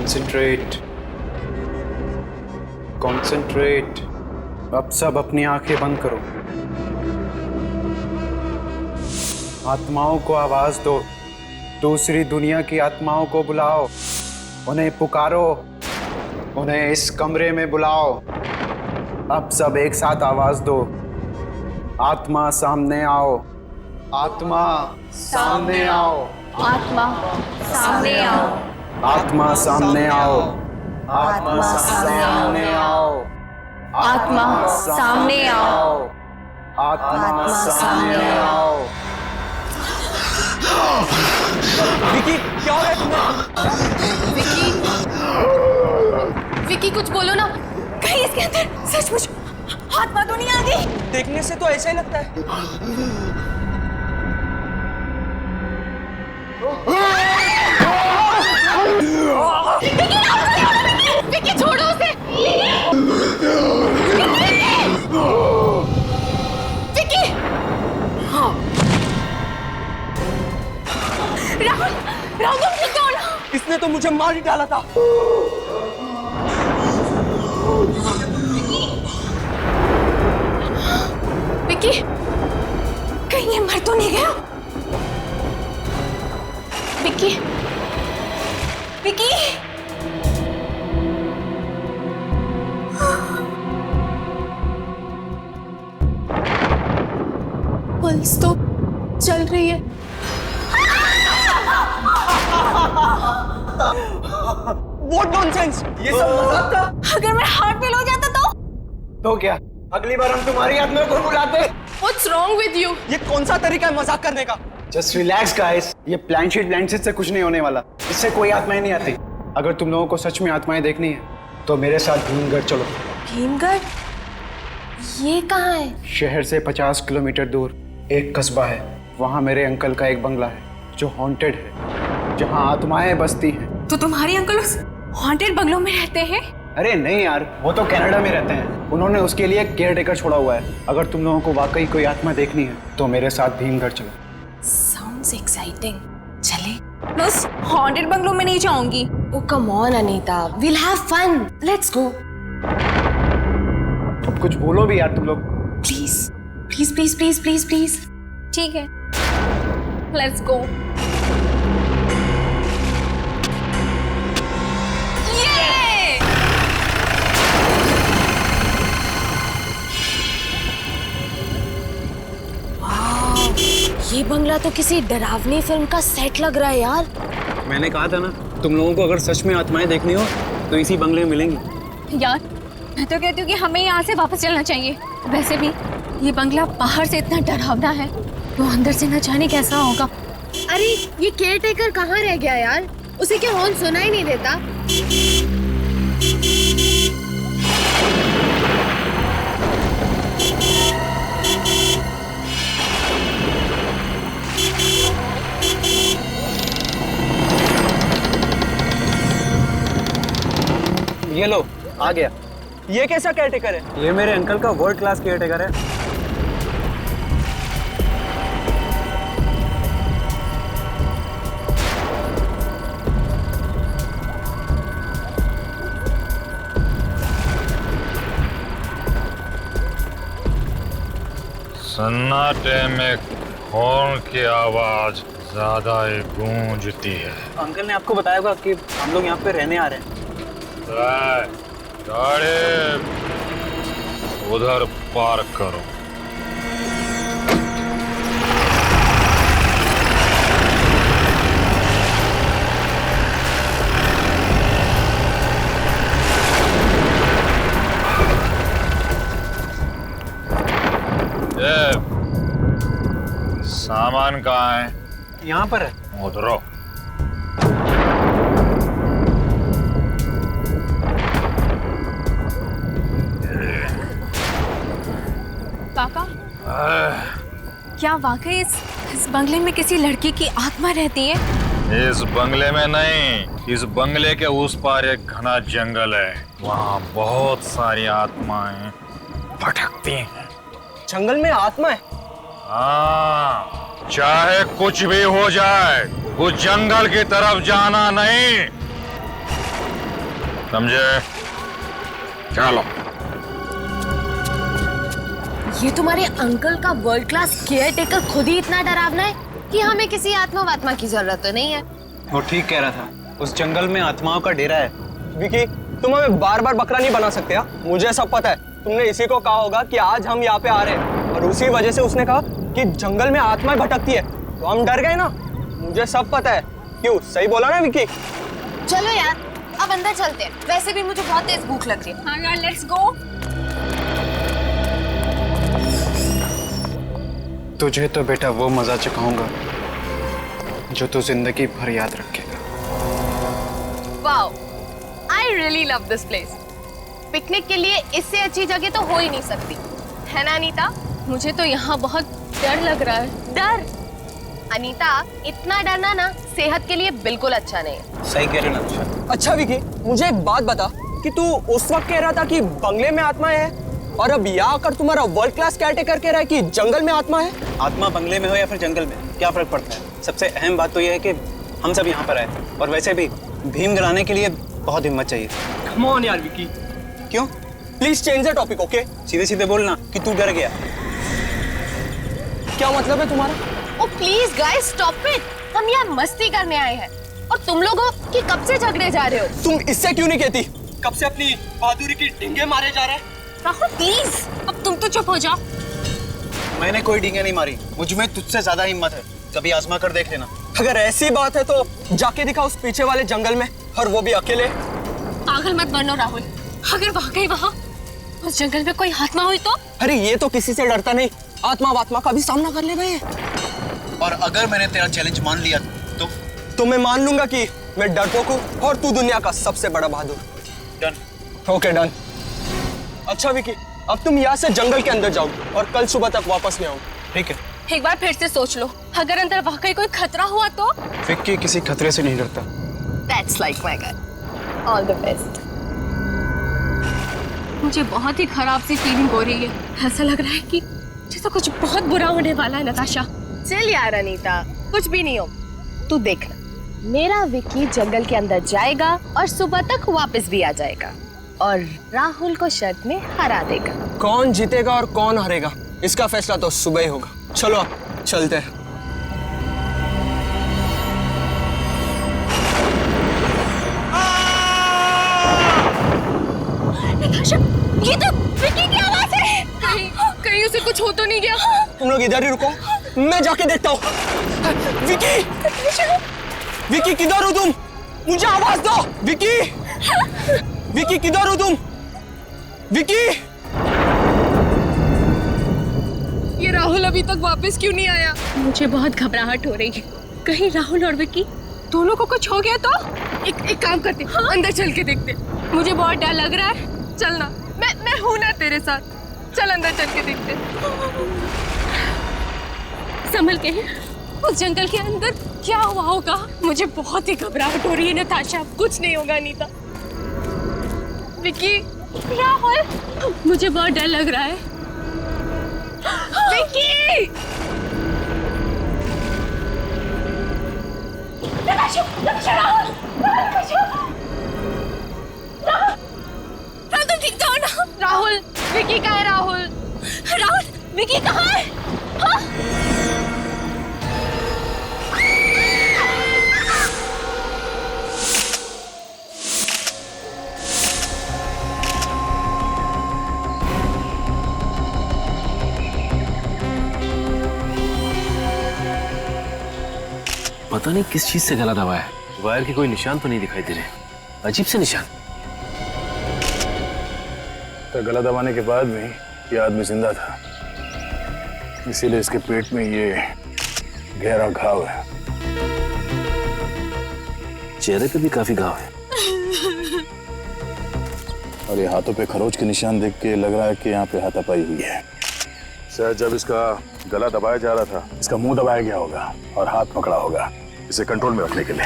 Concentrate, concentrate. अब सब अपनी आंखें बंद करो। आत्माओं को आवाज दो, दूसरी दुनिया की आत्माओं को बुलाओ, उन्हें पुकारो, उन्हें इस कमरे में बुलाओ। अब सब एक साथ आवाज दो, आत्मा सामने आओ, आत्मा सामने आओ, आत्मा सामने आओ, आत्मा सामने आओ, आत्मा सामने आओ, आत्मा सामने आओ, आत्मा सामने आओ। विकी, क्या हो रहा है तुम्हें? विकी, विकी कुछ बोलो ना, कहीं इसके अंदर सचमुच आत्मा तो नहीं आ गई? देखने से तो ऐसा ही लगता है। विकी छोड़ो उसे। विकी, हाँ। राहुल, राहुल तुम ठीक हो ना? इसने तो मुझे मार ही डाला था। विकी, कहीं ये मर तो नहीं गया? विकी, विकी, पल्स तो चल रही है। What nonsense! ये सब मजाक था। अगर मैं हार्ट फेल हो जाता तो क्या अगली बार हम तुम्हारी आत्मा को बुलाते? What's wrong with you? ये कौन सा तरीका है मजाक करने का? जस्ट रिलैक्स गाइस, ये प्लानशीट से कुछ नहीं होने वाला। इससे कोई आत्माएं नहीं आती। अगर तुम लोगों को सच में आत्माएं देखनी है तो मेरे साथ भीमगढ़ चलो। भीमगढ़? ये कहाँ है? शहर से 50 किलोमीटर दूर एक कस्बा है। वहाँ मेरे अंकल का एक बंगला है जो हॉन्टेड है, जहाँ आत्माएं बसती हैं। तो तुम्हारे अंकल उस हॉन्टेड बंगलों में रहते हैं? अरे नहीं यार, वो तो कनाडा में रहते हैं। उन्होंने उसके लिए केयर टेकर छोड़ा हुआ है। अगर तुम लोगों को वाकई कोई आत्मा देखनी है तो मेरे साथ भीमगढ़ चलो। Sounds exciting. चले? मैं उस हॉन्टेड बंगलों में नहीं जाऊंगी। Oh come on Anita, we'll have fun. Let's go. अब कुछ बोलो भी यार तुम लोग। Please, please, please, please, please, please. ठीक है। Let's go. Yay! Wow, ये बंगला तो किसी डरावनी फिल्म का सेट लग रहा है यार। मैंने कहा था ना, तुम लोगों को अगर सच में आत्माएं देखनी हो तो इसी बंगले में मिलेंगी। यार मैं तो कहती हूँ कि हमें यहाँ से वापस चलना चाहिए। वैसे भी ये बंगला बाहर से इतना डरावना है तो अंदर से न जाने कैसा होगा। अरे ये केयर टेकर कहाँ रह गया यार? उसे क्या हॉर्न सुना ही नहीं देता? ये लो, आ गया। ये कैसा केयरटेकर है? ये मेरे अंकल का वर्ल्ड क्लास केयर टेकर है। सन्नाटे में हॉर्न की आवाज ज्यादा ही गूंजती है। अंकल ने आपको बताया होगा कि हम लोग यहाँ पे रहने आ रहे हैं। गाड़ी उधर पार्क करो। ये सामान कहाँ है? यहाँ पर है। उधरो। काका, क्या वाकई इस बंगले में किसी लड़की की आत्मा रहती है? इस बंगले में नहीं, इस बंगले के उस पार एक घना जंगल है। वहाँ बहुत सारी आत्माएं भटकती हैं। जंगल में आत्मा है? हाँ, चाहे कुछ भी हो जाए, उस जंगल की तरफ जाना नहीं। समझे? चलो। ये तुम्हारे अंकल का वर्ल्ड क्लास केयर टेकर खुद ही इतना डरावना है कि हमें किसी आत्मा की जरूरत तो नहीं है। वो ठीक कह रहा था, उस जंगल में आत्माओं का डेरा है। विकी, तुम हमें बार बार बकरा नहीं बना सकते हा? मुझे सब पता है। तुमने इसी को कहा होगा कि आज हम यहाँ पे आ रहे हैं और उसी वजह से उसने कहा कि जंगल में आत्माएं भटकती है, तो हम डर गए ना। मुझे सब पता है। क्यों, सही बोला ना विकी? चलो यार, अब अंदर चलते हैं। वैसे भी मुझे बहुत तेज भूख लग रही है। हाँ यार, लेट्स गो। तुझे तो बेटा वो मजा चखाऊंगा जो तू जिंदगी भर याद रखेगा। Wow, I really love this place. Picnic के लिए इससे अच्छी जगह तो हो ही नहीं सकती, है ना अनीता? मुझे तो यहाँ बहुत डर लग रहा है। डर? अनीता, इतना डरना ना सेहत के लिए बिल्कुल अच्छा नहीं है। सही कह रहे ना। अच्छा विकी, मुझे एक बात बता कि तू उस वक्त कह रहा था कि बंगले में आत्माएं है और अब यहाँ आकर तुम्हारा वर्ल्ड क्लास केयरटेकर कह रहा है कि जंगल में आत्मा है। आत्मा बंगले में हो या फिर जंगल में, क्या फर्क पड़ता है? सबसे अहम बात तो यह है कि हम सब यहाँ पर आए, और वैसे भी भीम गिराने के लिए बहुत हिम्मत चाहिए। कम ऑन यार विकी। क्यों? Please change the topic, okay? सीधे सीधे बोलना कि तू डर गया। क्या मतलब है तुम्हारा? ओ प्लीज गाइस, स्टॉप इट। हम यहाँ मस्ती करने आए हैं और तुम लोगों की कब से झगड़े जा रहे हो? तुम इससे क्यों नहीं कहती? कब से अपनी बहादुरी की डिंगे मारे जा रहे हैं? राहुल प्लीज, अब तुम तो चुप हो जाओ। मैंने कोई डींगे नहीं मारी, मुझ में तुझसे ज्यादा हिम्मत है। कभी आजमा कर देख लेना। अगर ऐसी बात है तो जाके दिखा उस पीछे वाले जंगल में, और वो भी अकेले। पागल मत बनो राहुल। अगर वाकई वहाँ उस जंगल में कोई आत्मा हुई तो? अरे ये तो किसी से डरता नहीं, आत्मा वात्मा का भी सामना कर ले गए। और अगर मैंने तेरा चैलेंज मान लिया तो मैं मान लूंगा कि मैं डरपोक हूँ और तू दुनिया का सबसे बड़ा बहादुर। डन। Okay done. अच्छा विकी, अब तुम यहाँ से जंगल के अंदर जाओ और कल सुबह तक वापस नहीं आओ। ठीक है। एक बार फिर से सोच लो, अगर अंदर वाकई कोई खतरा हुआ तो? विक्की किसी खतरे से नहीं डरता। That's like my guy. All the best. मुझे बहुत ही खराब सी फीलिंग हो रही है। ऐसा लग रहा है कि जैसे कुछ बहुत बुरा होने वाला है। नताशा, चल यार अनीता, कुछ भी नहीं हो। तू देखना, मेरा विक्की जंगल के अंदर जाएगा और सुबह तक वापस भी आ जाएगा और राहुल को शर्त में हरा देगा। कौन जीतेगा और कौन हारेगा इसका फैसला तो सुबह ही होगा। चलो अब चलते हैं। नताशा, ये तो विक्की की आवाज है। कहीं उसे कुछ हो तो नहीं गया? तुम लोग इधर ही रुको, मैं जाके देखता हूँ। विकी, विकी किधर हो तुम? मुझे आवाज दो। विकी, विकी किधर हो तुम? विकी, ये राहुल अभी तक वापस क्यों नहीं आया? मुझे बहुत घबराहट हो रही है। कहीं राहुल और विक्की दोनों को कुछ हो गया तो? एक काम करते, हाँ? अंदर चल के देखते। मुझे बहुत डर लग रहा है। चलना, मैं हूं ना तेरे साथ। चल अंदर चल के देखते। संभल के। उस जंगल के अंदर क्या हुआ होगा? मुझे बहुत ही घबराहट हो रही है नताशा। कुछ नहीं होगा अनीता। विक्की, राहुल, मुझे बहुत डर लग रहा है। विक्की! नताशा, राहुल, तुम ठीक जाओ ना? राहुल, विक्की कहाँ है? राहुल, विक्की कहाँ है? हाँ? पता नहीं किस चीज से गला दबाया है। वायर के कोई निशान तो नहीं दिखाई दे रहे। अजीब से निशान। तो गला दबाने के बाद भी ये आदमी जिंदा था, इसीलिए इसके पेट में ये गहरा घाव है। चेहरे पे भी काफी घाव है और ये हाथों पे खरोच के निशान देख के लग रहा है कि यहाँ पे हाथापाई हुई है। शायद जब इसका गला दबाया जा रहा था, इसका मुंह दबाया गया होगा और हाथ पकड़ा होगा इसे कंट्रोल में रखने के लिए।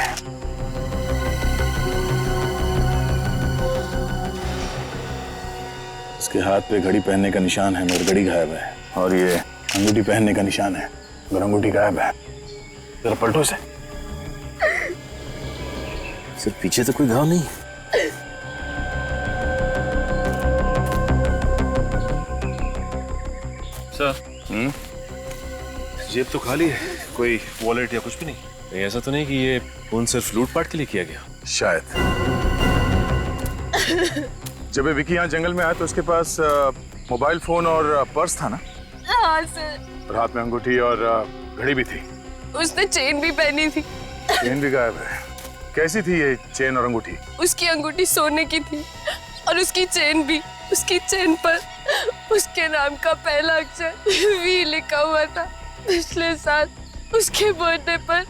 इसके हाथ पे घड़ी पहनने का निशान है मगर घड़ी गायब है, और ये अंगूठी पहनने का निशान है मगर अंगूठी गायब है। जरा पलटो से। सिर्फ पीछे तो कोई घाव नहीं। सर जेब तो खाली है, कोई वॉलेट या कुछ भी नहीं। नहीं, ऐसा तो नहीं कि ये फोन सिर्फ लूटपाट के लिए किया गया? शायद जब ये विकी यहाँ जंगल में आया तो उसके पास मोबाइल फोन और पर्स था ना? हाँ सर। और हाथ में अंगूठी और घड़ी भी थी। उसने चेन भी पहनी थी। चेन भी गायब है। कैसी थी ये चेन और अंगूठी? उसकी अंगूठी सोने की थी और उसकी चेन भी। उसकी चेन पर उसके नाम का पहला अक्षर वी लिखा हुआ था। पिछले साल उसके बर्थडे पर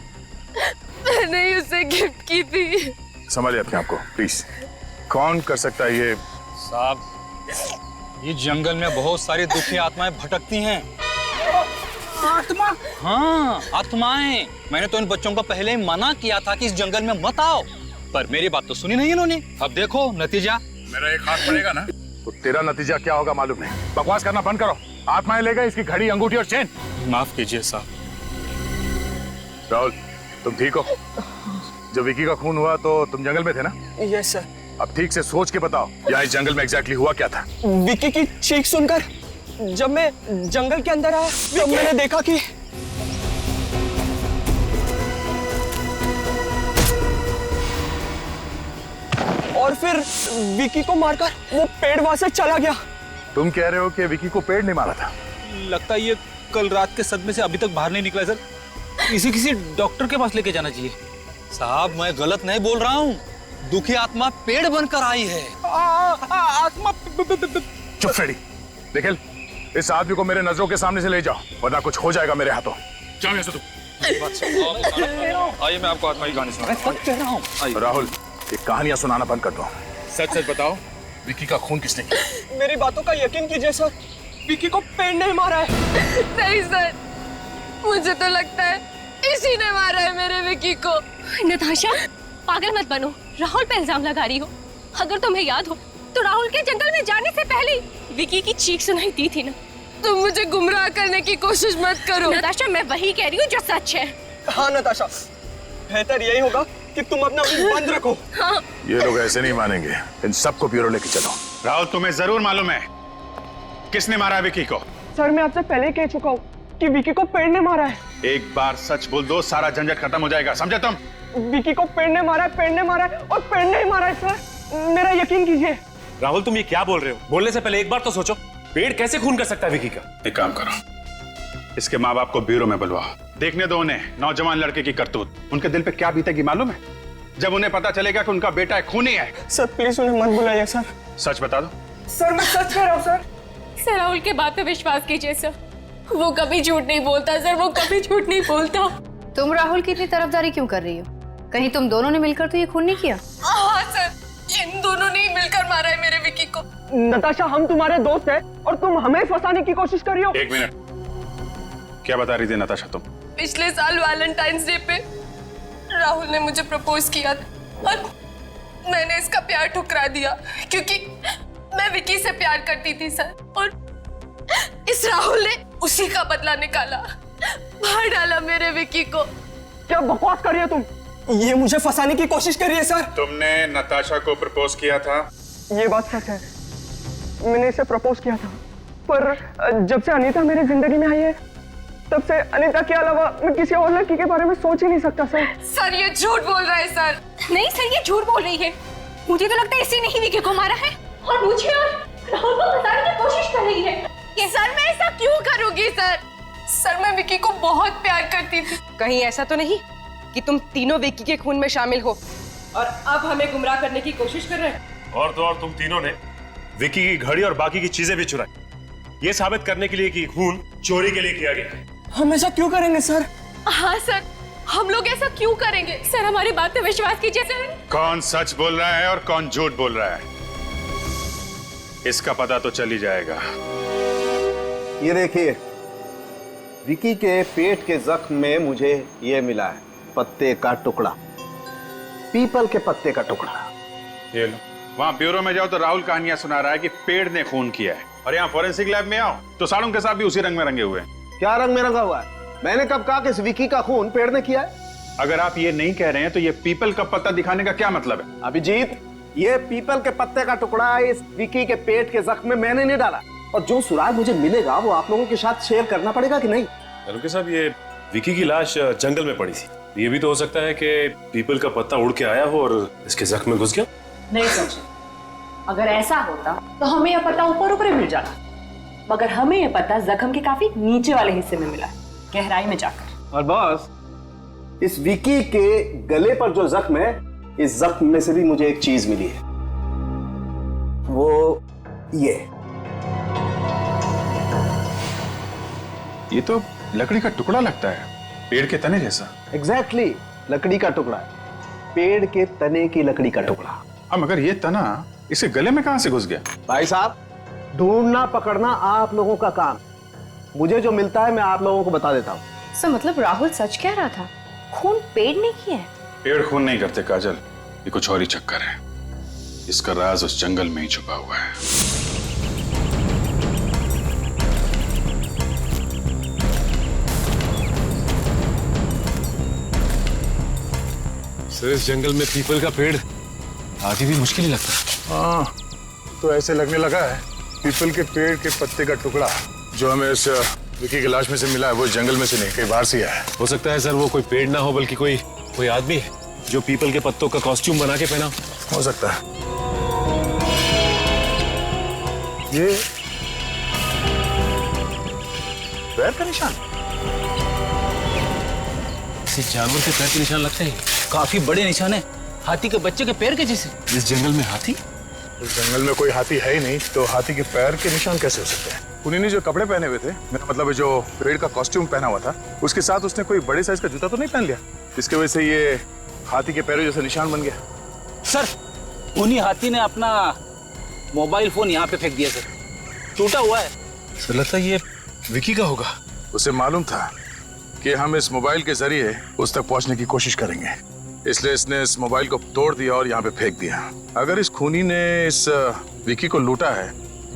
मैंने ही उसे गिफ्ट की थी। संभालिए अपने आप को प्लीज। कौन कर सकता है ये? साहब, ये जंगल में बहुत सारी दुखी आत्माएं भटकती हैं। आत्मा? हाँ, आत्माएं। मैंने तो इन बच्चों को पहले ही मना किया था कि इस जंगल में मत आओ, पर मेरी बात तो सुनी नहीं इन्होंने। अब देखो नतीजा। मेरा एक हाथ पड़ेगा ना तो तेरा नतीजा क्या होगा मालूम नहीं। बकवास करना बंद करो। आत्माएं ले गए इसकी घड़ी, अंगूठी और चेन। माफ कीजिए साहब। राहुल, तुम ठीक हो? जब विकी का खून हुआ तो तुम जंगल में थे ना? Yes sir. अब ठीक से सोच के बताओ, यहाँ इस जंगल में एग्जैक्टली हुआ क्या था? विकी की चीख सुनकर जब मैं जंगल के अंदर आया तब मैंने देखा कि और फिर विकी को मारकर वो पेड़ वहां से चला गया। तुम कह रहे हो कि विकी को पेड़ ने मारा था? लगता है ये कल रात के सदमे से अभी तक बाहर नहीं निकला है सर। किसी डॉक्टर के पास लेके जाना चाहिए। साहब, मैं गलत नहीं बोल रहा हूँ। दुखी आत्मा पेड़ बनकर आई है। आत्मा। चुप फ्रेडी। निखिल, इस आदमी को मेरे नजरों के सामने से ले जाओ वरना कुछ हो जाएगा मेरे हाथों। जाओ यहाँ से तुम। आइए, मैं आपको आत्मा की कहानी सुनाऊं। राहुल, ये कहानियां सुनाना बंद कर दो। सच सच बताओ, विकी का खून किसने किया? मेरी बातों का यकीन कीजिए सर, विकी को पेड़ ने मारा है। नहीं सर, मुझे तो लगता है इसी ने मारा है मेरे विकी को। नताशा, पागल मत बनो। राहुल पे इल्जाम लगा रही हो। अगर तुम्हें याद हो तो राहुल के जंगल में जाने से पहले ही विकी की चीख सुनाई दी थी ना। तुम मुझे गुमराह करने की कोशिश मत करो। नताशा, मैं वही कह रही हूँ जो सच है। हाँ नताशा, बेहतर यही होगा कि तुम अपना मुंह बंद रखो। हाँ। ये लोग ऐसे नहीं मानेंगे। इन सबको ब्यूरो लेके चलो। राहुल, तुम्हें जरूर मालूम है किसने मारा विकी को? सर, मैं आपसे पहले कह चुका हूँ कि विकी को पेड़ ने मारा है। एक बार सच बोल दो, सारा झंझट खत्म हो जाएगा, समझे तुम? विकी को पेड़ ने मारा है, पेड़ ने मारा है और पेड़ ने ही मारा है सर। मेरा यकीन कीजिए। राहुल, तुम ये क्या बोल रहे हो? बोलने से पहले एक बार तो सोचो, पेड़ कैसे खून कर सकता है विकी का? एक काम करो, इसके माँ बाप को ब्यूरो में बुलवाओ। देखने दो उन्हें नौजवान लड़के की करतूत। उनके दिल पे क्या बीतेगी मालूम है जब उन्हें पता चलेगा कि उनका बेटा खूनी है। सर प्लीज उन्हें मत बुलाइए सर। सच बता दो। सर मैं सच कह रहा हूँ सर। सर, राहुल के बात पे विश्वास कीजिए सर। वो कभी झूठ नहीं बोलता सर, वो कभी झूठ नहीं बोलता। तुम राहुल की इतनी तरफदारी क्यों कर रही हो? कहीं तुम दोनों ने मिलकर तो ये खून नहीं किया? हाँ सर, इन दोनों ने ही मिलकर मारा है मेरे विकी को। नताशा, हम तुम्हारे दोस्त हैं और तुम हमें फंसाने की कोशिश कर रही हो। एक मिनट, क्या बता रही थी नताशा तुम? पिछले साल वैलेंटाइंस डे पे राहुल ने मुझे प्रपोज किया था और मैंने इसका प्यार ठुकरा दिया क्योंकि मैं विकी से प्यार करती थी सर। और इस राहुल ने उसी का बदला निकाला, मार डाला मेरे विकी को। क्या बकवास कर रही हो तुम? ये मुझे फंसाने की कोशिश कर रही है सर। तुमने नताशा को प्रपोज किया था? ये बात सच है, मैंने इसे प्रपोज किया था, पर जब से अनीता मेरी जिंदगी में आई है तब से अनीता के अलावा मैं किसी और लड़की के बारे में सोच ही नहीं सकता सर। सर, ये झूठ बोल रहा है सर। नहीं सर, ये झूठ बोल रही है। मुझे तो लगता है इसी ने ही विकी को मारा है और मुझे और राहुल को फंसाने की कोशिश कर रही है। ये सर, मैं ऐसा क्यों करूंगी सर? सर, मैं विकी को बहुत प्यार करती थी। कहीं ऐसा तो नहीं कि तुम तीनों विकी के खून में शामिल हो और अब हमें गुमराह करने की कोशिश कर रहे हैं? और तो और तुम तीनों ने विकी की घड़ी और बाकी की चीजें भी चुराई, ये साबित करने के लिए कि खून चोरी के लिए किया गया है। हम ऐसा क्यों करेंगे सर? हाँ सर, हम लोग ऐसा क्यों करेंगे? सर, हमारी बात पे विश्वास कीजिए सर। कौन सच बोल रहा है और कौन झूठ बोल रहा है, इसका पता तो चल ही जाएगा। ये देखिए, विकी के पेट के जख्म में मुझे ये मिला है, पत्ते का टुकड़ा, पीपल के पत्ते का टुकड़ा। ये लो, वहाँ ब्यूरो में जाओ तो राहुल कहानियां सुना रहा है कि पेड़ ने खून किया है, और यहाँ फॉरेंसिक लैब में आओ तो साड़ों के साथ भी उसी रंग में रंगे हुए हैं। क्या रंग में रंगा हुआ है? मैंने कब कहा कि इस विकी का खून पेड़ ने किया है? अगर आप ये नहीं कह रहे हैं तो ये पीपल का पत्ता दिखाने का क्या मतलब है? अभिजीत, ये पीपल के पत्ते का टुकड़ा इस विकी के पेट के जख्म में मैंने नहीं डाला, और जो सुराग मुझे मिलेगा वो आप लोगों के साथ शेयर करना पड़ेगा कि नहीं? के साहब, ये विकी की लाश जंगल में पड़ी थी। ये भी तो हो सकता है कि पीपल का पत्ता उड़ के आया हो और इसके जख्म में घुस गया। नहीं समझे, अगर ऐसा होता तो हमें यह पता ऊपर ऊपर मिल जाता, मगर हमें यह पता जख्म के काफी नीचे वाले हिस्से में मिला, गहराई में जाकर। और बॉस, इस विकी के गले पर जो जख्म है, इस जख्म में से भी मुझे एक चीज मिली है, वो ये तो लकड़ी का टुकड़ा लगता है, पेड़ के तने जैसा। एग्जैक्टली, लकड़ी का टुकड़ा, पेड़ के तने की लकड़ी का टुकड़ा। अब मगर ये तना इसे गले में कहां से घुस गया? भाई साहब, ढूंढना पकड़ना आप लोगों का काम, मुझे जो मिलता है मैं आप लोगों को बता देता हूँ। सर मतलब राहुल सच कह रहा था, खून पेड़ ने किया है? पेड़ खून नहीं करते काजल, ये कुछ और ही चक्कर है। इसका राज उस जंगल में ही छुपा हुआ है। सर, इस जंगल में पीपल का पेड़ आगे भी मुश्किल ही लगता है। हाँ, तो ऐसे लगने लगा है पीपल के पेड़ के पत्ते का टुकड़ा जो हमें इस विकी की लाश में से मिला है वो जंगल में से नहीं, कहीं बाहर से आया है। हो सकता है सर वो कोई पेड़ ना हो बल्कि कोई आदमी है जो पीपल के पत्तों का कॉस्ट्यूम बना के पहना हो सकता है। ये पैर का निशान, किसी जानवर के पैर के निशान लगते हैं। काफी बड़े निशान है, हाथी के बच्चे के पैर के जैसे। इस जंगल में हाथी? इस जंगल में कोई हाथी है ही नहीं, तो हाथी के पैर के निशान कैसे हो सकते हैं? उन्हीं ने जो कपड़े पहने हुए थे, मेरा मतलब जो पेड़ का कॉस्ट्यूम पहना हुआ था, उसके साथ उसने कोई बड़े साइज का जूता तो नहीं पहन लिया, इसकी वजह से ये हाथी के पैरों जैसा निशान बन गया। सर, उन्हीं हाथी ने अपना मोबाइल फोन यहाँ पे फेंक दिया सर, टूटा हुआ है। सर लगता है ये विकी का होगा। उसे मालूम था कि हम इस मोबाइल के जरिए उस तक पहुंचने की कोशिश करेंगे, इसलिए इसने इस मोबाइल को तोड़ दिया और यहाँ पे फेंक दिया। अगर इस खूनी ने इस विकी को लूटा है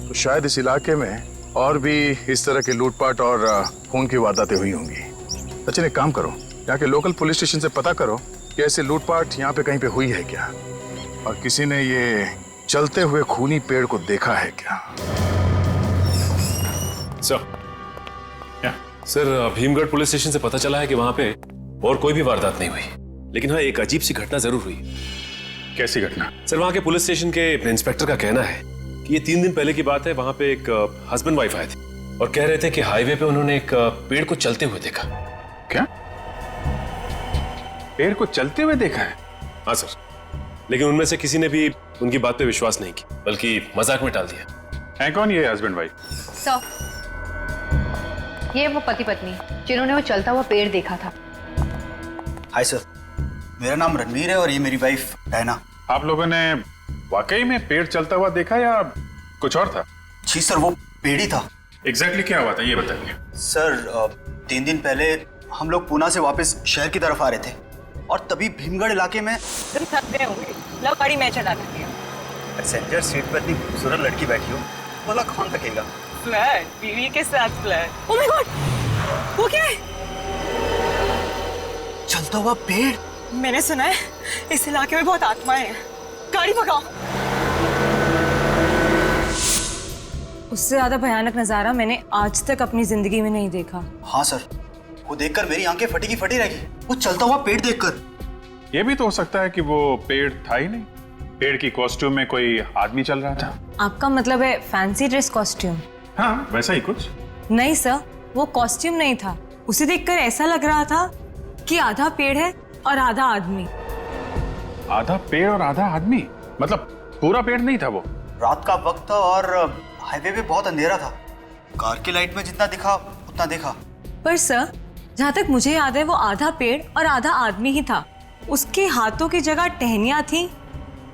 तो शायद इस इलाके में और भी इस तरह के लूटपाट और खून की वारदातें हुई होंगी। सचिन, एक काम करो, यहाँ के लोकल पुलिस स्टेशन से पता करो कि ऐसे लूटपाट यहाँ पे कहीं पे हुई है क्या, और किसी ने ये चलते हुए खूनी पेड़ को देखा है क्या। सर, भीमगढ़ पुलिस स्टेशन से पता चला है कि वहां पे और कोई भी वारदात नहीं हुई, लेकिन हाँ एक अजीब सी घटना जरूर हुई। कैसी घटना? सर, वहां के पुलिस स्टेशन के इंस्पेक्टर का कहना है कि ये 3 दिन पहले की बात है, वहां पे एक हस्बैंड वाइफ आए थे और कह रहे थे कि हाईवे पे उन्होंने एक पेड़ को चलते हुए देखा। क्या? पेड़ को चलते हुए देखा है? हाँ सर, लेकिन उनमें से किसी ने भी उनकी बात पे विश्वास नहीं की, बल्कि मजाक में टाल दिया। है कौन ये हस्बैंड वाइफ? सर, ये वो पति पत्नी जिन्होंने वो चलता हुआ पेड़ देखा था। हाय सर, मेरा नाम रणवीर है और ये मेरी वाइफ डायना। आप लोगों ने वाकई में पेड़ चलता हुआ देखा या कुछ और था? जी सर, वो पेड़ ही था। एग्जैक्टली क्या हुआ था ये बताइए। सर, 3 दिन पहले हम लोग पूना से वापस शहर की तरफ आ रहे थे और तभी भीमगढ़ इलाके में तुम थक गए होंगे, लो गाड़ी मैं चला देती हूँ। पैसेंजर सीट पर इतनी खूबसूरत लड़की बैठी हो, बोला कौन थकेगा। फ्लैट, बीवी के साथ फ्लैट। ओह माय गॉड, वो क्या है? चलता हुआ पेड़। मैंने सुना है इस इलाके में बहुत आत्माएं हैं, गाड़ी भगाओ। उससे ज्यादा भयानक नजारा मैंने आज तक अपनी जिंदगी में नहीं देखा। हाँ सर, वो देखकर मेरी आंखें फटी की फटी रह गई, वो चलता हुआ पेड़ देखकर। ये भी तो हो सकता है कि वो पेड़ था ही नहीं, पेड़ की कॉस्ट्यूम में कोई आदमी चल रहा था। आपका मतलब है फैंसी ड्रेस कॉस्ट्यूम? हाँ, वैसा ही कुछ। नहीं सर, वो कॉस्ट्यूम नहीं था, उसे देखकर ऐसा लग रहा था कि आधा पेड़ है और आधा आदमी। आधा पेड़ और आधा आदमी? मतलब पूरा पेड़ नहीं था वो? रात का वक्त था और हाईवे पे बहुत अंधेरा था, कार की लाइट में जितना दिखा उतना देखा। पर सर, जहाँ तक मुझे याद है वो आधा पेड़ और आधा आदमी ही था। उसके हाथों की जगह टहनियां थी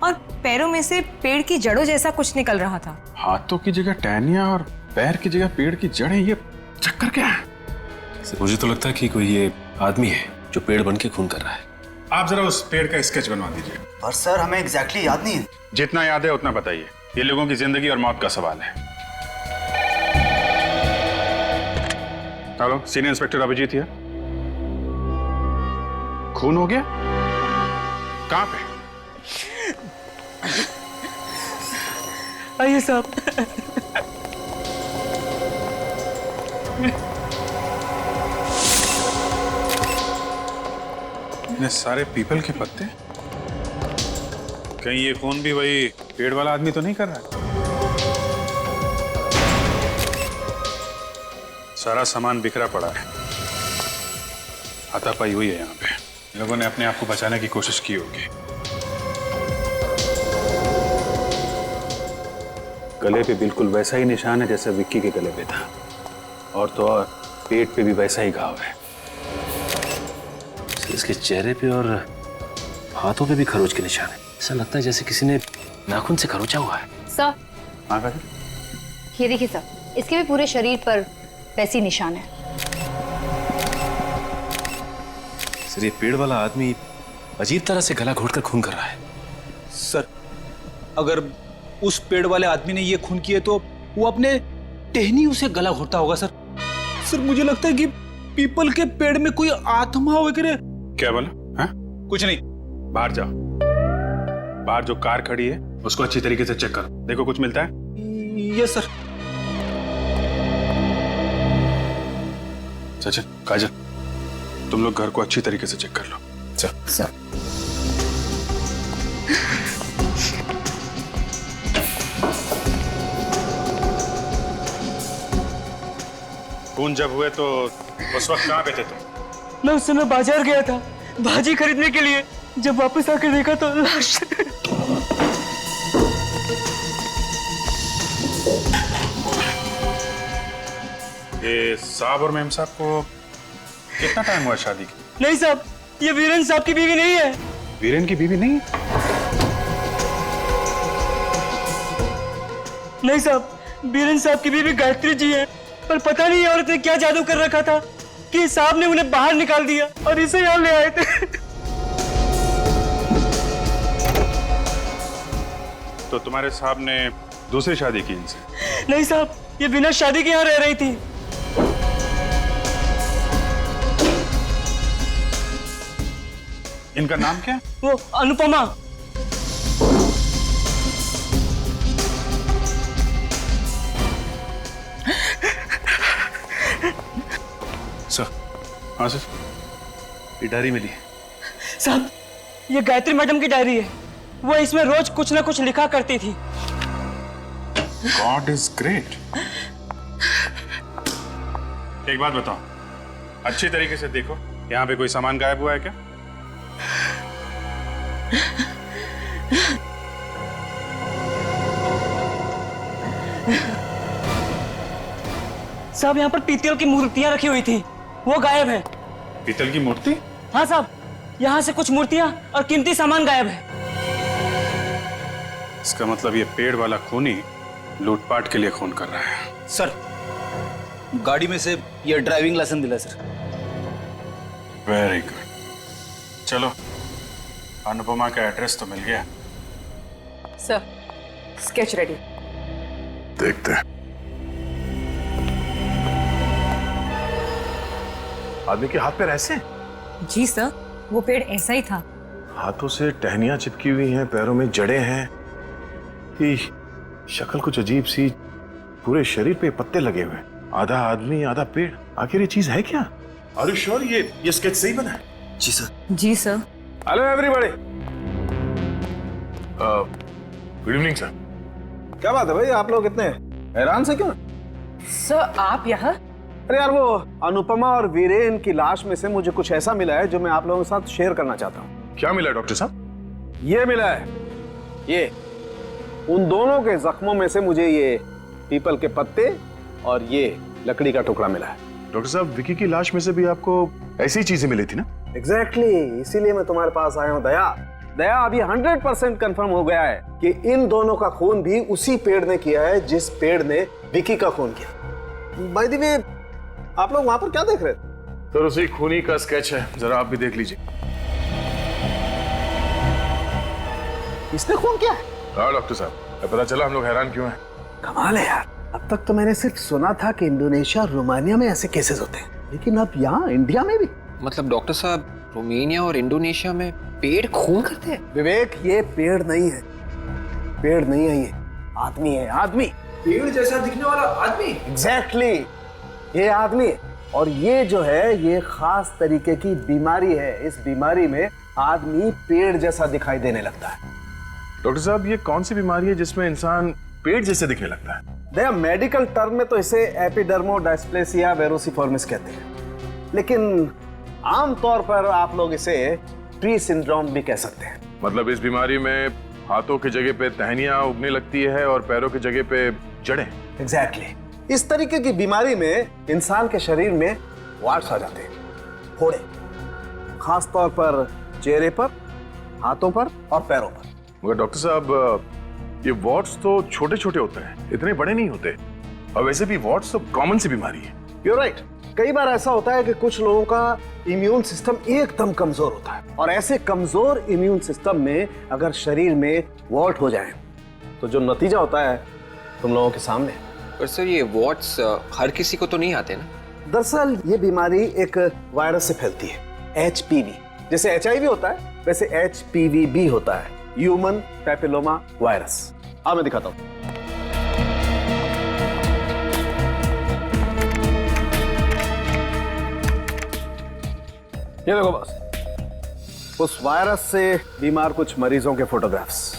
और पैरों में से पेड़ की जड़ों जैसा कुछ निकल रहा था। हाथों की जगह टहनियां और पैर की जगह पेड़ की जड़ें, ये चक्कर क्या है? मुझे तो लगता है कि कोई ये आदमी है जो पेड़ बन के खून कर रहा है। आप जरा उस पेड़ का स्केच बनवा दीजिए। पर सर, हमें एग्जैक्टली याद नहीं है। जितना याद है उतना बताइए, ये लोगों की जिंदगी और मौत का सवाल है। हेलो, सीनियर इंस्पेक्टर अभिजीत है। खून हो गया? कहाँ पे? आइए साहब। इतने सारे पीपल के पत्ते, कहीं ये खून भी वही पेड़ वाला आदमी तो नहीं कर रहा है? सारा सामान बिखरा पड़ा है, हाथापाई हुई है यहाँ पे। लोगों ने अपने आप को बचाने की कोशिश की होगी। गले पे बिल्कुल वैसा ही निशान है जैसे विक्की के गले पे था, और तो और पेट पे भी वैसा ही घाव है। इसके चेहरे पे और हाथों पे भी खरोच के निशान है। ऐसा लगता है जैसे किसी ने नाखून से खरोचा हुआ है। सर, हाँ भाई, ये देखिए सर, इसके भी पूरे शरीर पर वैसी निशान है। सर, ये पेड़ वाला आदमी अजीब तरह से गला घोटकर खून कर रहा है। सर, अगर उस पेड़ वाले आदमी ने ये खून किए तो वो अपने टहनियों से गला घोटता होगा सर। सर, मुझे लगता है कि पीपल के पेड़ में कोई आत्मा वगैरह। क्या बोला? हाँ? कुछ नहीं, बाहर जाओ। बाहर जो कार खड़ी है उसको अच्छी तरीके से चेक करो, देखो कुछ मिलता है। Yes sir. सचिन, काजल, तुम लोग घर को अच्छी तरीके से चेक कर लो। चल। सर। खून जब हुए तो उस वक्त कहाँ पे थे तुम? मैं उस समय बाजार गया था भाजी खरीदने के लिए। जब वापस आकर देखा तो लाश। ये साहब और मेम साहब को कितना टाइम हुआ शादी की? नहीं साहब, ये वीरेन साहब की बीवी नहीं है। वीरेन की बीवी नहीं है? नहीं साहब, वीरेन साहब की बीवी गायत्री जी है। पर पता नहीं औरत ने क्या जादू कर रखा था कि साहब ने उन्हें बाहर निकाल दिया और इसे यहाँ ले आए थे। तो तुम्हारे साहब ने दूसरी शादी की इनसे? नहीं साहब, ये बिना शादी के यहाँ रह रही थी। इनका नाम क्या है? वो अनुपमा। सर, हाँ सर, ये डायरी मिली है। साहब, ये गायत्री मैडम की डायरी है। वो इसमें रोज कुछ ना कुछ लिखा करती थी। God is great. एक बात बताओ, अच्छी तरीके से देखो, यहाँ पे कोई सामान गायब हुआ है क्या? साहब, यहाँ पर पीतल की मूर्तियां रखी हुई थी, वो गायब है। पीतल की मूर्ति? हाँ साहब, यहाँ से कुछ मूर्तियां और कीमती सामान गायब है। इसका मतलब ये पेड़ वाला खूनी लूटपाट के लिए खून कर रहा है। सर, गाड़ी में से ये ड्राइविंग लाइसेंस दिला सर। Very good. चलो, अनुपमा का एड्रेस तो मिल गया। Sir, sketch ready. देखते हैं। आदमी के हाथ पैर ऐसे? जी सर, वो पेड़ ऐसा ही था। हाथों से टहनियां चिपकी हुई हैं, पैरों में जड़ें हैं, कि शक्ल कुछ अजीब सी, पूरे शरीर पे पत्ते लगे हुए, आधा आदमी आधा पेड़। आखिर ये चीज है क्या? आर यू श्योर ये स्केच सही बना है? जी सर। जी sir. Hello everybody. Good evening sir. क्या बात है भाई, आप लोग इतने हैरान से क्यों? सर, आप यहाँ? अरे यार, वो अनुपमा और वीरेन की लाश में से मुझे कुछ ऐसा मिला है जो मैं आप लोगों के साथ शेयर करना चाहता हूँ। क्या मिला डॉक्टर साहब? ये मिला है, ये उन दोनों के जख्मों में से मुझे ये पीपल के पत्ते और ये लकड़ी का टुकड़ा मिला है। डॉक्टर साहब, विकी की लाश में से भी आपको ऐसी चीजें मिली थी ना? एग्जैक्टली, इसीलिए मैं तुम्हारे पास आया हूँ दया। दया, अभी 100% कंफर्म हो गया है कि इन दोनों का खून भी उसी पेड़ ने किया है जिस पेड़ ने विकी का खून किया। बाय द वे, आप लोग वहां पर क्या देख रहे थे? सर, उसी खूनी का स्केच है, जरा आप भी देख लीजिए। इसने खून किया है? हाँ डॉक्टर साहब, पता चला हम लोग हैरान क्यों हैं। कमाल है यार, अब तक तो मैंने सिर्फ सुना था कि इंडोनेशिया और रोमानिया में ऐसे केसेस होते हैं, लेकिन अब यहाँ इंडिया में भी। मतलब डॉक्टर साहब, रोमानिया और इंडोनेशिया में पेड़ खून करते हैं? विवेक, ये पेड़ नहीं है, पेड़ नहीं है, ये आदमी है, आदमी। पेड़ जैसा दिखने वाला आदमी? एग्जैक्टली। ये आदमी है। और ये जो है ये खास तरीके की बीमारी है। इस बीमारी में आदमी पेड़ जैसा दिखाई देने लगता है। डॉक्टर साहब, ये कौन सी बीमारी है जिसमें इंसान पेड़ जैसे दिखने लगता है? देखा, मेडिकल टर्म में तो इसे एपिडर्मोडायस्प्लेसिया वेरोसिफॉर्मिस कहते हैं, लेकिन आमतौर पर आप लोग इसे ट्री सिंड्रोम भी कह सकते हैं। मतलब इस बीमारी में हाथों की जगह पे टहनियां उगने लगती है और पैरों की जगह पे जड़ें। एग्जैक्टली। इस तरीके की बीमारी में इंसान के शरीर में वार्ट्स आ जाते हैं, फोड़े, खास तौर पर चेहरे पर, हाथों पर और पैरों पर। मगर डॉक्टर साहब, ये वार्ट्स तो छोटे छोटे होते हैं, इतने बड़े नहीं होते। और वैसे भी वार्ट्स तो कॉमन सी बीमारी है। You're right। कई बार ऐसा होता है कि कुछ लोगों का इम्यून सिस्टम एकदम कमजोर होता है, और ऐसे कमजोर इम्यून सिस्टम में अगर शरीर में वॉर्ट हो जाए तो जो नतीजा होता है तुम लोगों के सामने। पर सर, ये वॉट्स हर किसी को तो नहीं आते ना? दरअसल ये बीमारी एक वायरस से फैलती है, HPV। जैसे HIV होता है वैसे HPV भी होता है, ह्यूमन पैपिलोमा वायरस। अब मैं दिखाता हूं। ये देखो बस, उस वायरस से बीमार कुछ मरीजों के फोटोग्राफ्स।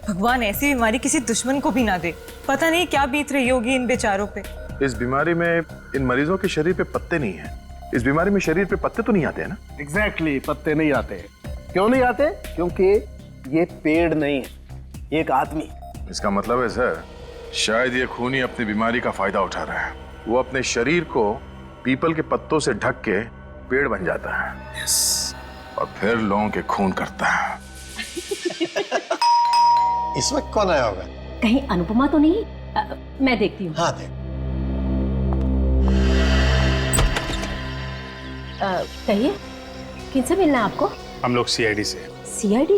भगवान ऐसी बीमारी किसी दुश्मन को भी ना दे। पता नहीं क्या बीत रही होगी इन बेचारों पे। इस बीमारी में इन मरीजों के शरीर पे पत्ते नहीं हैं। इस बीमारी में शरीर पे पत्ते तो नहीं आते हैं ना? एग्जैक्टली, पत्ते नहीं आते। क्यों नहीं आते? क्योंकि ये पेड़ नहीं है, ये एक आदमी। इसका मतलब है सर, शायद ये खूनी अपनी बीमारी का फायदा उठा रहा है। वो अपने शरीर को पीपल के पत्तों से ढक के पेड़ बन जाता है। और फिर लोगों के खून करता है। इस वक्त कौन आया होगा? कहीं अनुपमा तो नहीं? मैं देखती हूँ। हाँ देख। कहिए, किनसे मिलना है आपको? हम लोग CID से। CID?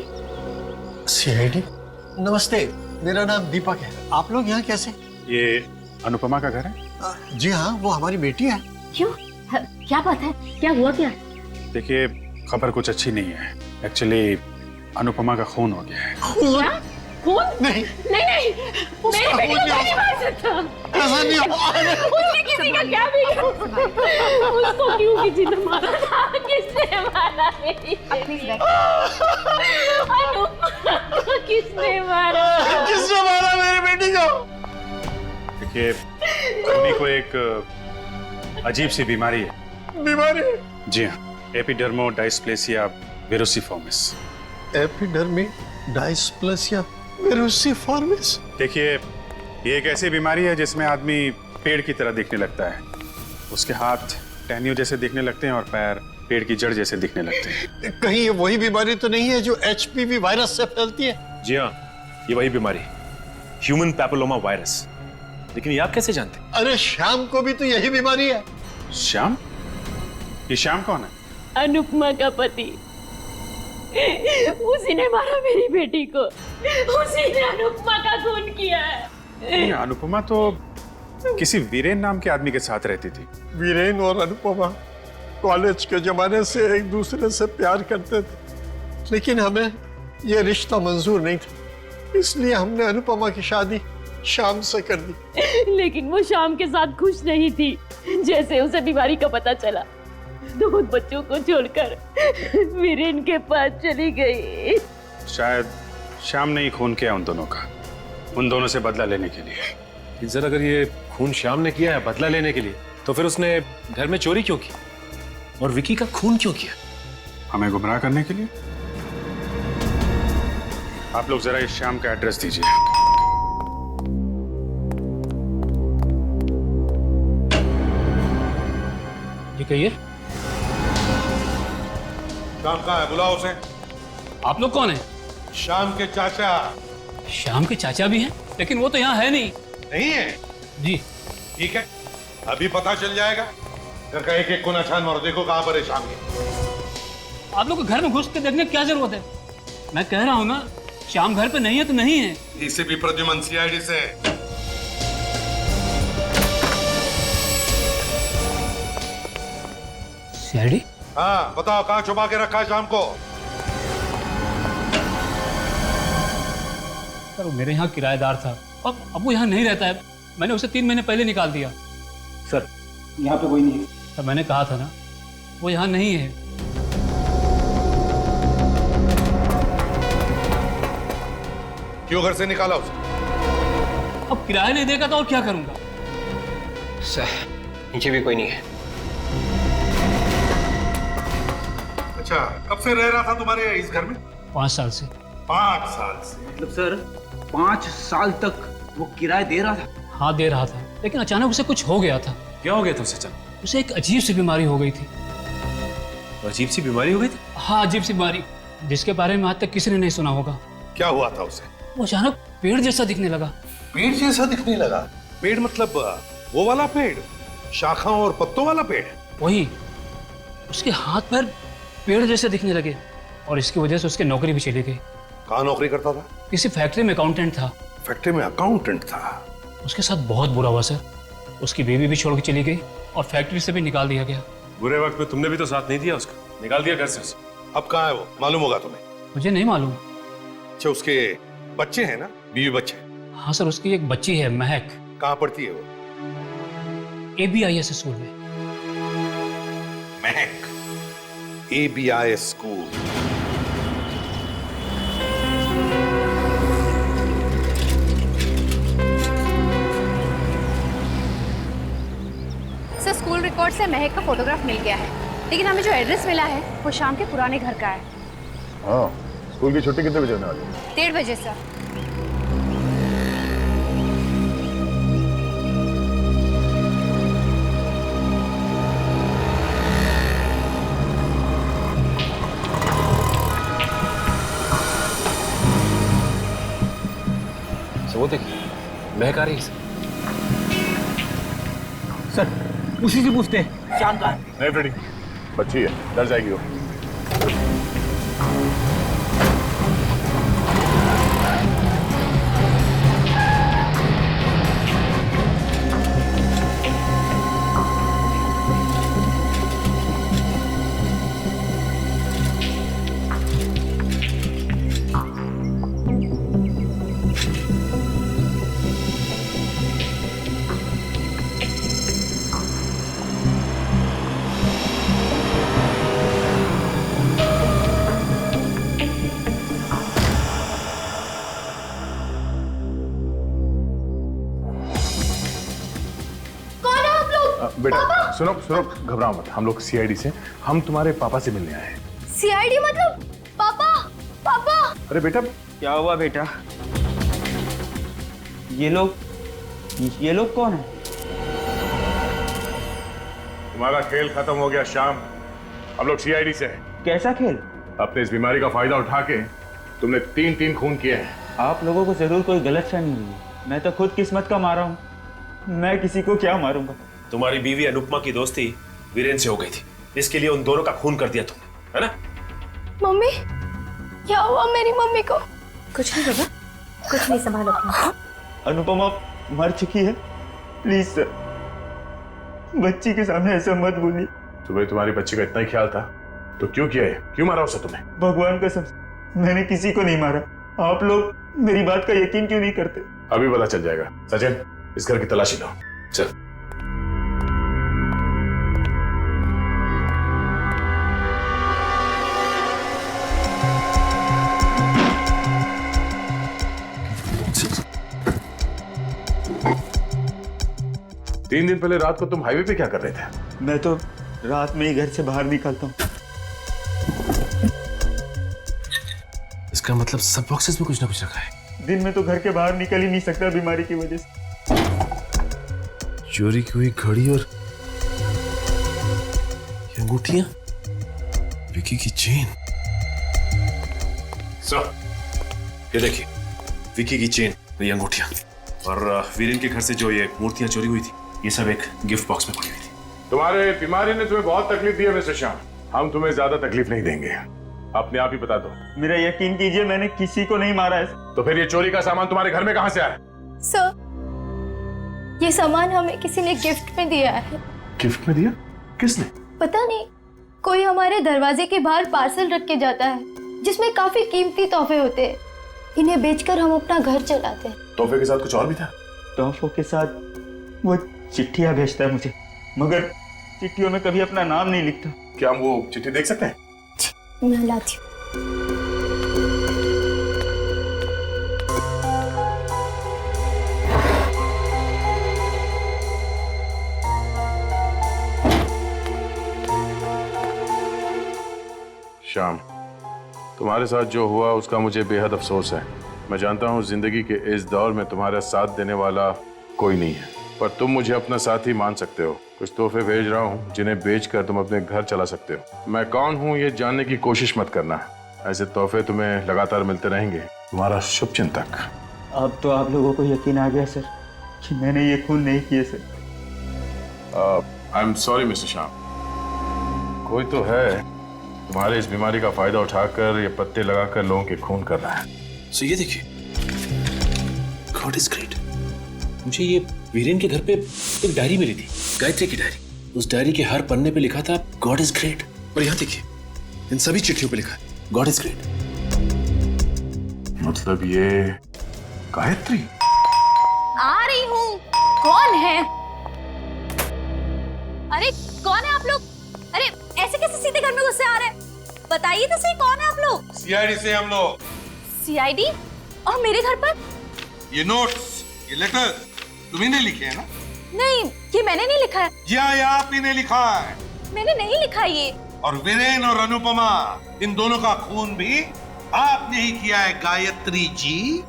CID? नमस्ते, मेरा नाम दीपक है। आप लोग यहाँ कैसे? ये अनुपमा का घर है? जी हाँ, वो हमारी बेटी है। क्यों? क्या बात है? क्या हुआ क्या? देखिए, खबर कुछ अच्छी नहीं है। एक्चुअली अनुपमा का खून हो गया है। क्या? खून? नहीं नहीं, मेरी बेटी को नहीं मार सकता। ऐसा नहीं हो। उसने किसी का क्या भी उसको क्यों किसी ने मारा था? किसने मारा मेरी बेटी? अनुपमा को किसने मारा? किसने मारा मेरी बेटी को? देखिए, खूनी को एक अजीब सी बीमारी है। बीमारी? जी हाँ, एपिडर्मोडायस्प्लेसिया वेरोसिफॉर्मिस। एपिडर्मोडायस्प्लेसिया वेरोसिफॉर्मिस? देखिए, ये एक ऐसी बीमारी है जिसमें आदमी पेड़ की तरह दिखने लगता है। उसके हाथ टहनियों जैसे दिखने लगते हैं और पैर पेड़ की जड़ जैसे दिखने लगते हैं। कहीं ये वही बीमारी तो नहीं है जो HPV वायरस से फैलती है? जी हाँ, ये वही बीमारी, ह्यूमन पैपिलोमा वायरस। लेकिन ये आप कैसे जानते? अरे श्याम को भी तो यही बीमारी है। श्याम? ये श्याम कौन है? अनुपमा का पति। उसी ने मारा मेरी बेटी को। उसी ने अनुपमा का खून किया है। नहीं, अनुपमा तो किसी वीरेन नाम के आदमी के साथ रहती थी। वीरेन और अनुपमा कॉलेज के जमाने से एक दूसरे से प्यार करते थे, लेकिन हमें यह रिश्ता मंजूर नहीं था, इसलिए हमने अनुपमा की शादी श्याम से कर दी। लेकिन वो श्याम के साथ खुश नहीं थी। जैसे उसे बीमारी का पता चला, 2 बच्चों को छोड़कर वीरेन के पास चली गई। शायद श्याम ने ही खून किया उन दोनों का, उन दोनों से बदला लेने के लिए। सर, अगर ये खून श्याम ने किया है बदला लेने के लिए, तो फिर उसने घर में चोरी क्यों की और विकी का खून क्यों किया? हमें गुमराह करने के लिए। आप लोग जरा इस श्याम का एड्रेस दीजिए। ये कहिए, श्याम कहाँ है? बुलाओ उसे। आप लोग कौन हैं? श्याम के चाचा। श्याम के चाचा भी हैं, लेकिन वो तो यहाँ है नहीं। नहीं है? जी। ठीक है, अभी पता चल जाएगा। घर का एक एक कोना छान मारो, देखो कहाँ पर है श्याम के। आप लोग को घर में घुस के देखने की क्या जरूरत है? मैं कह रहा हूँ ना, श्याम घर पे नहीं है तो नहीं है। इसे भी प्रद्युमन CID से। CID? हाँ, बताओ कहाँ छुपा के रखा है श्याम को? सर, वो मेरे यहाँ किराएदार था, अब वो यहाँ नहीं रहता है। मैंने उसे 3 महीने पहले निकाल दिया। सर यहाँ पे कोई नहीं है। सर मैंने कहा था ना, वो यहाँ नहीं है। क्यों घर से निकाला उसे? अब किराया नहीं देगा तो और क्या करूंगा? सर नीचे भी कोई नहीं है। अच्छा, कब से रह रहा था तुम्हारे इस घर में? 5 साल से। 5 साल से? मतलब सर 5 साल तक वो किराया दे रहा था? हाँ दे रहा था, लेकिन अचानक उसे कुछ हो गया था। क्या हो गया था उसे? चल, उसे एक अजीब सी बीमारी हो गई थी। अजीब सी बीमारी हो गई थी? हाँ अजीब सी बीमारी, जिसके बारे में आज तक किसी ने नहीं सुना होगा। क्या हुआ था उसे? वो अचानक पेड़ जैसा दिखने लगा। पेड़ जैसा दिखने लगा? पेड़ मतलब वो वाला पेड़, शाखाओं और पत्तों वाला पेड़? वही। उसके हाथ पैर पेड़ जैसे दिखने लगे और इसकी वजह से उसकी नौकरी भी चली गई। कहाँ नौकरी करता था? किसी फैक्ट्री में अकाउंटेंट था। फैक्ट्री में अकाउंटेंट था? उसके साथ बहुत बुरा हुआ सर। उसकी बीवी भी छोड़ के चली गई और फैक्ट्री से भी निकाल दिया गया। बुरे वक्त में तुमने भी तो साथ नहीं दिया उसका, निकाल दिया घर से उसे। अब कहाँ है वो? मालूम होगा तुम्हें? मुझे नहीं मालूम। अच्छा, उसके बच्चे हैं ना, बीवी बच्चे? हाँ सर, उसकी एक बच्ची है महक। कहाँ पढ़ती है वो? ABIS स्कूल में। महक, ABIS school. Sir school record से महक का फोटोग्राफ मिल गया है, लेकिन हमें जो एड्रेस मिला है वो शाम के पुराने घर का है। हाँ, स्कूल की छुट्टी कितने बजे होने वाली है? 1:30 बजे सर। वो देखिए, महक आ रही है सर। उसी से पूछते हैं शाम का। नहीं फ्रेडी, बच्ची है, डर जाएगी वो। बेटा सुनो सुनो, घबराओ मत, हम लोग CID से, हम तुम्हारे पापा से मिलने आए हैं। CID मतलब पापा? पापा अरे बेटा, क्या हुआ बेटा? ये लोग कौन है? तुम्हारा खेल खत्म हो गया श्याम, हम लोग CID से हैं। कैसा खेल? अपने इस बीमारी का फायदा उठा के तुमने 3 खून किए हैं। आप लोगों को जरूर कोई गलतफहमी हुई है। मैं तो खुद किस्मत का मारा हूँ, मैं किसी को क्या मारूंगा। तुम्हारी बीवी अनुपमा की दोस्ती वीरेन से हो गई थी, इसके लिए उन दोनों का खून कर दिया तुमने, है ना? मम्मी, क्या हुआ मेरी मम्मी को? कुछ नहीं बाबा, कुछ नहीं, संभालो अपना। अनुपमा मर चुकी है, प्लीज सर, बच्ची के सामने ऐसा मत बोलिए। तुम्हें तुम्हारी बच्ची का इतना ही ख्याल था तो क्यों किया है? क्यों मारा उसे तुमने? भगवान कसम, मैंने किसी को नहीं मारा। आप लोग मेरी बात का यकीन क्यों नहीं करते? अभी पता चल जाएगा। सचिन, इस घर की तलाशी लो, चल। तीन दिन पहले रात को तुम हाईवे पे क्या कर रहे थे? मैं तो रात में ही घर से बाहर निकलता हूँ। इसका मतलब सब बॉक्सेस में कुछ ना कुछ रखा है। दिन में तो घर के बाहर निकल ही नहीं सकता बीमारी की वजह से। चोरी की हुई घड़ी और अंगूठियां, विकी की चेन। सर, ये देखिए, विकी की चेन, ये अंगूठियां और वीरेन के घर से जो ये मूर्तियां चोरी हुई थी, ये सब एक गिफ्ट बॉक्स में पड़ी हुई थी। तुम्हारे बीमारी ने तुम्हें बहुत तकलीफ दी है मिस्टर श्याम, हम तुम्हें ज्यादा तकलीफ नहीं देंगे, अपने आप ही बता दो। मेरा यकीन कीजिए, मैंने किसी को नहीं मारा है। तो फिर ये चोरी का सामान तुम्हारे घर में कहां से आया? सर, ये सामान हमें किसी ने गिफ्ट में दिया है। गिफ्ट में दिया? किसने? पता नहीं, कोई हमारे दरवाजे के बाहर पार्सल रख के जाता है जिसमें काफी कीमती तोहफे होते हैं। इन्हें बेचकर हम अपना घर चलाते हैं। तोहफे के साथ कुछ और भी था? तोहफों के साथ वो चिट्ठियां भेजता है मुझे, मगर चिट्ठियों में कभी अपना नाम नहीं लिखता। क्या हम वो चिट्ठी देख सकते हैं? मैं लाती हूँ। श्याम, तुम्हारे साथ जो हुआ उसका मुझे बेहद अफसोस है। मैं जानता हूँ जिंदगी के इस दौर में तुम्हारा साथ देने वाला कोई नहीं है, पर तुम मुझे अपना साथी मान सकते हो। कुछ तोहफे भेज रहा हूँ जिन्हें बेचकर तुम अपने घर चला सकते हो। मैं कौन हूँ ये जानने की कोशिश मत करना। ऐसे तोहफे तुम्हें लगातार मिलते रहेंगे। तुम्हारा शुभचिंतक। अब तो आप लोगों को यकीन आ गया सर कि मैंने ये खून नहीं किया sir. I am sorry mister Shyam, कोई तो है तुम्हारे इस बीमारी का फायदा उठाकर ये पत्ते लगाकर लोगों के खून कर रहा है। सो ये देखिए, गॉड इज ग्रेट। मुझे ये वीरेन के घर पे एक डायरी मिली थी, गायत्री की डायरी। उस डायरी के हर पन्ने पे लिखा था गॉड इज ग्रेट। और यहाँ देखिए, इन सभी चिट्ठियों पे लिखा है गॉड इज ग्रेट। मतलब ये गायत्री? आ रही हूँ। कौन है? अरे कौन है आप लोग? अरे ऐसे कैसे सीधे घर में घुस आ रहे हैं? बताइए तो सही, कौन है आप लोग? सीआईडी से हम लोग। सीआईडी? और मेरे घर पर? ये नोट्स, ये लेटर तुम्ही ने लिखे हैं ना? नहीं, ये मैंने नहीं लिखा है। जी हाँ, ये आप ही ने लिखा है। मैंने नहीं लिखा ये। और वीरेन और अनुपमा, इन दोनों का खून भी आपने ही किया है गायत्री जी।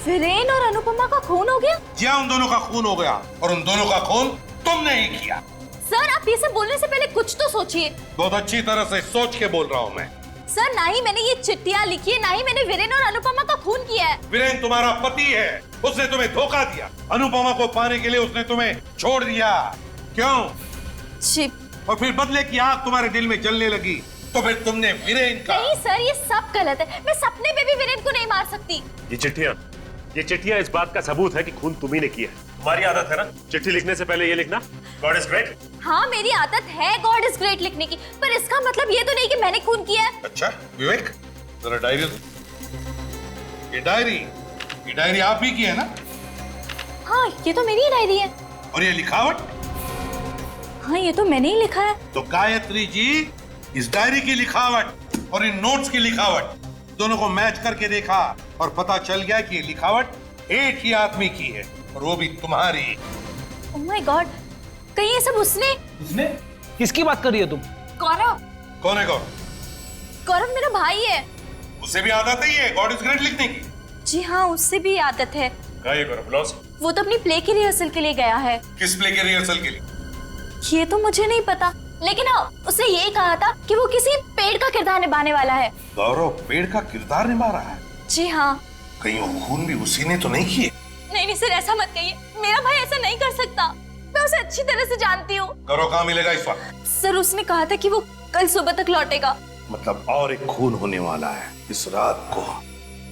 वीरेन और अनुपमा का खून हो गया? जी हाँ, उन दोनों का खून हो गया और उन दोनों का खून तुमने ही किया। सर, आप ये सब बोलने से पहले कुछ तो सोचिए। बहुत अच्छी तरह से सोच के बोल रहा हूँ मैं। सर, ना ही मैंने ये चिट्ठियां लिखी है, ना ही मैंने वीरेन और अनुपमा का खून किया है। वीरेन तुम्हारा पति है, उसने तुम्हें धोखा दिया। अनुपमा को पाने के लिए उसने तुम्हें छोड़ दिया। क्यों? जी। और फिर बदले की आग तुम्हारे दिल में जलने लगी, तो फिर तुमने वीरेन का। नहीं सर, ये सब गलत है। मैं सपने में भी वीरेन को नहीं मार सकती। ये चिट्ठियां इस बात का सबूत है कि खून तुम्ही ने किया है। तुम्हारी आदत है ना चिट्ठी लिखने से पहले ये लिखना गॉड इज ग्रेट। हाँ, मेरी आदत है गॉड इज ग्रेट लिखने की, पर इसका मतलब ये तो नहीं कि मैंने खून किया है। अच्छा विवेक, जरा डायरी दो। ये डायरी आप ही की है ना? हाँ, ये तो मेरी ही डायरी है। और ये लिखावट? हाँ, ये तो मैंने ही लिखा है। तो गायत्री जी, इस डायरी की लिखावट और इन नोट्स की लिखावट दोनों को मैच करके देखा और पता चल गया कि ये लिखावट एक ही आदमी की है, और वो भी तुम्हारी। ओह माय गॉड, कहीं ये सब उसने? किसकी बात कर रही हो तुम? गौरव। कौन है गौरव? गौरव मेरा भाई है। उसे भी आदत है गॉड इज ग्रेट लिखने की? जी हाँ, उससे भी आदत है। क्या ये गौरव? बुलाओ। वो तो अपनी प्ले की रिहर्सल के लिए गया है। किस प्ले के रिहर्सल के लिए? ये तो मुझे नहीं पता, लेकिन हाँ, उसने ये कहा था कि वो किसी पेड़ का किरदार निभाने वाला है। गौरव पेड़ का किरदार निभा रहा है? जी हाँ। कहीं वो खून भी उसी ने तो नहीं किए? नहीं सर, ऐसा मत कहिए। मेरा भाई ऐसा नहीं कर सकता। मैं उसे अच्छी तरह से जानती हूँ। गौरव कहाँ मिलेगा इस वक्त? सर, उसने कहा था कि वो कल सुबह तक लौटेगा। मतलब और एक खून होने वाला है इस रात को।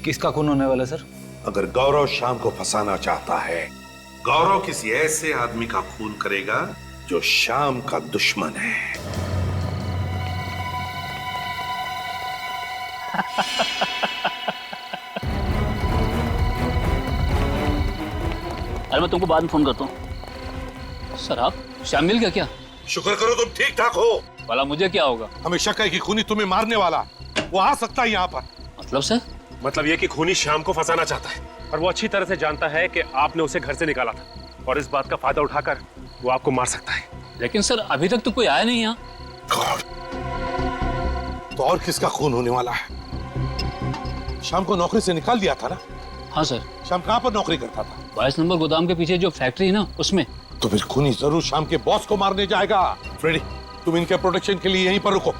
किसका खून होने वाला सर? अगर गौरव शाम को फंसाना चाहता है, गौरव किसी ऐसे आदमी का खून करेगा जो शाम का दुश्मन है। अरे मैं तुमको बाद में फोन करता हूँ। सर, आप श्याम मिल गया क्या? शुक्र करो तुम ठीक ठाक हो। भला मुझे क्या होगा? हमें शक है कि खूनी तुम्हें मारने वाला, वो आ सकता है यहाँ पर। मतलब सर? मतलब ये कि खूनी शाम को फंसाना चाहता है, और वो अच्छी तरह से जानता है कि आपने उसे घर से निकाला था, और इस बात का फायदा उठाकर वो आपको मार सकता है। लेकिन सर, अभी तक तो कोई आया नहीं यहाँ। तो और किसका खून होने वाला है? शाम को नौकरी से निकाल दिया था ना? हाँ सर। शाम कहाँ पर नौकरी करता था? 22 नंबर गोदाम के पीछे जो फैक्ट्री है ना, उसमें। तो फिर खूनी जरूर शाम के बॉस को मारने जाएगा। फ्रेडी, तुम इनके प्रोटेक्शन के लिए यहीं पर रुको।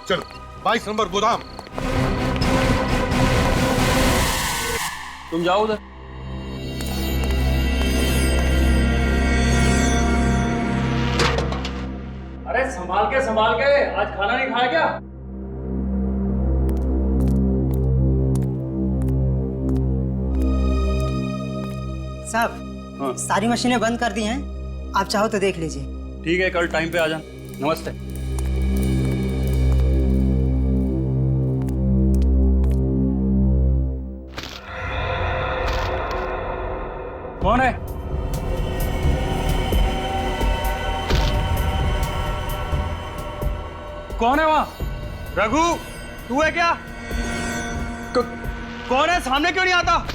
चलो 22 नंबर गोदाम। तुम जाओ उधर। अरे संभाल के आज खाना नहीं खाया क्या? साहब, सारी मशीनें बंद कर दी हैं, आप चाहो तो देख लीजिए। ठीक है, कल टाइम पे आ जाना। नमस्ते। कौन है? कौन है वहां? रघु, तू है क्या? कौन है? सामने क्यों नहीं आता?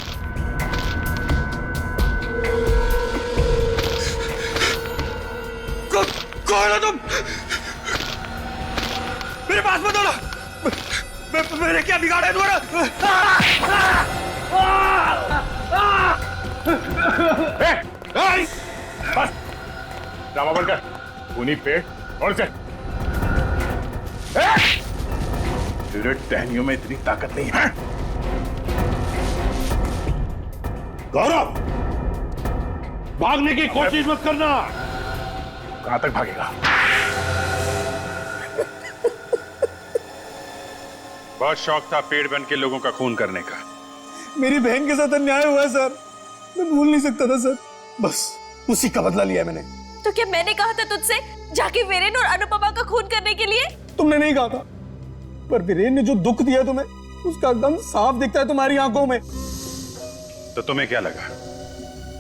कौन है तुम? मेरे पास मत आना। मैंने क्या बिगाड़ा है तुम्हारा? बस ड्रामा बंद कर। खूनी पेड़ और से तेरे टहनियों में इतनी ताकत नहीं है। गौरव, भागने की कोशिश मत करना। कहां तक भागेगा? बहुत शौक था पेड़ बन के लोगों का खून करने का। मेरी बहन के साथ अन्याय हुआ है सर, मैं भूल नहीं सकता था सर, बस उसी का बदला लिया मैंने। तो क्या मैंने कहा था तुझसे जाके वीरेन और अनुपमा का खून करने के लिए? तुमने नहीं कहा था, पर वीरेन ने जो दुख दिया तुम्हें उसका गम साफ दिखता है तुम्हारी आंखों में। तो तुम्हें क्या लगा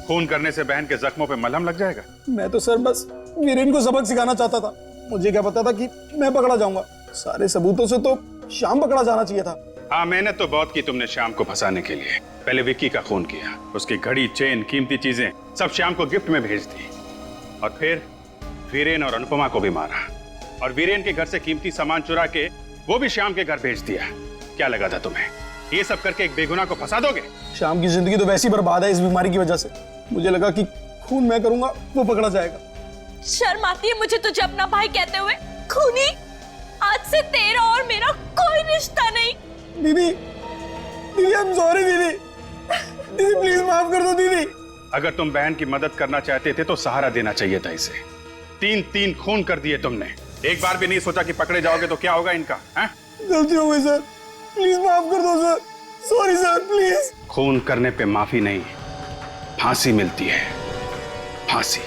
खून करने से बहन के जख्मों पे मलहम लग जाएगा? मैं तो सर बस वीरेन को सबक सिखाना चाहता था। मुझे क्या पता था कि मैं पकड़ा जाऊंगा। सारे सबूतों से तो श्याम पकड़ा जाना चाहिए था। हाँ, मेहनत तो बहुत की तुमने श्याम को फंसाने के लिए। पहले विक्की का खून किया, उसकी घड़ी, चेन, कीमती चीजें सब श्याम को गिफ्ट में भेज दी, और फिर वीरेन और अनुपमा को भी मारा, और वीरेन के घर से कीमती सामान चुरा के वो भी श्याम के घर भेज दिया। क्या लगा था तुम्हें ये सब करके एक बेगुनाह को फंसा दोगे? श्याम की जिंदगी तो वैसी बर्बाद है इस बीमारी की वजह से। मुझे लगा कि खून मैं करूंगा वो पकड़ा जाएगा। शर्म आती है मुझे तुझे अपना भाई कहते हुए। खूनी, आज से तेरा और मेरा कोई रिश्ता नहीं। दीदी, दीदी आई एम सॉरी दीदी, दीदी प्लीज माफ कर दो दीदी। अगर तुम बहन की मदद करना चाहते थे तो सहारा देना चाहिए था इसे। 3 खून कर दिए तुमने, एक बार भी नहीं सोचा कि पकड़े जाओगे तो क्या होगा इनका? गलती हो गई सर, प्लीज माफ कर दो सर, सॉरी सर प्लीज। खून करने पे माफी नहीं, फांसी मिलती है, फांसी।